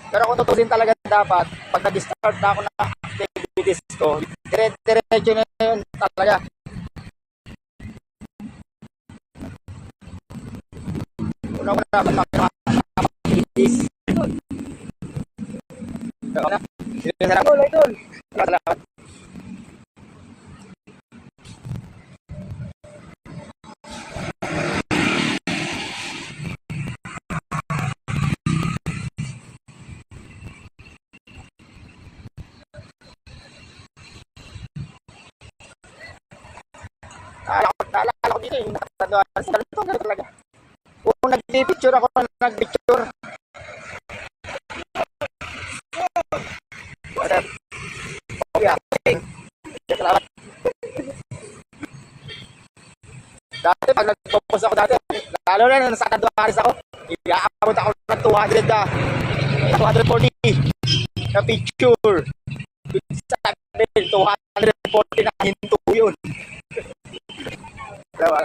Pero kung tutusin talaga dapat, pag nag-start na ako na activities ko, dire-diretso na yun talaga. Una-una dapat activities. Una, idol, idol. Salamat. Naalala ko dito yung nakatandaan sa ganito talaga. Kung nag-picture ako, nag-picture. Salamat. Dati pag nag-post ako dati, lalo na nasa Caduaris ako, iaabot ako ng 240 na picture. Sabi, 240 na hinto yun. Diba?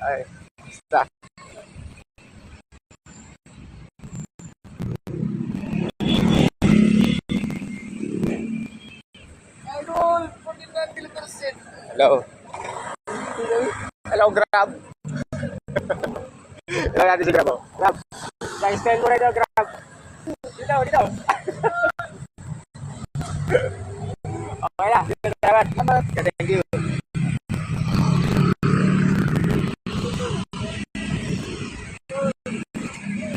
Ay, basta. Hello. Hello, Grab. Hello natin si Grab. Grab. Na-spell mo rin Grab. Dito, dito. Okay na. Salamat. Thank you.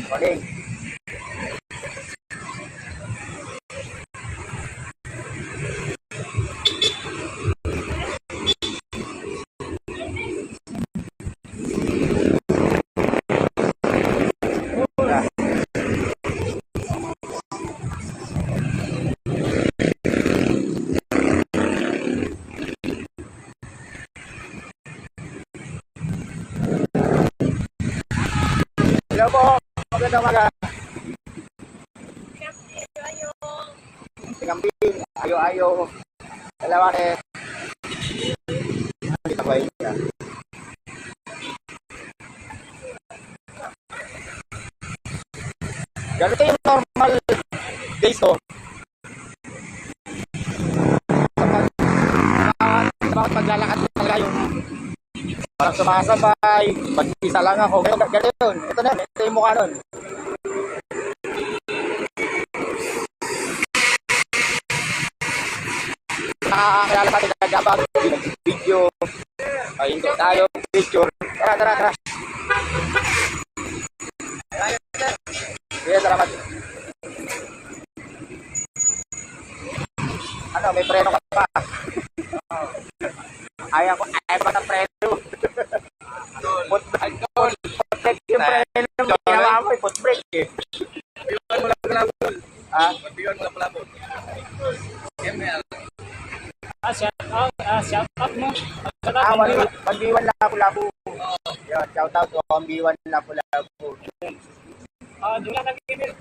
Morning. Hello po. Magandang umaga. Kambing, ayo-ayo. Dalawa rin. Hindi na ba yun siya? Ganito yung normal days ko. Sa mga paglalakad ko talaga yung parang sumasabay, mag-isa lang ako. Ganito yun. Ito na, ito yung mukha nun. Nakakakilala sa atin nagabag, video, hindi tayo, picture. Tara, tara, tara. Sige, salamat. Ano, may preno ka pa. Ayaw pa ng preno. Foot brake yung preno. Ginawa mo, foot brake eh. Biwan mo lang palabon. Ha? Biwan mo lang palabon. Shout out mo. Pag-biwan na Lapu-Lapu. Yan, shout out to Pag-biwan na Lapu-Lapu. Doon lang nag-email.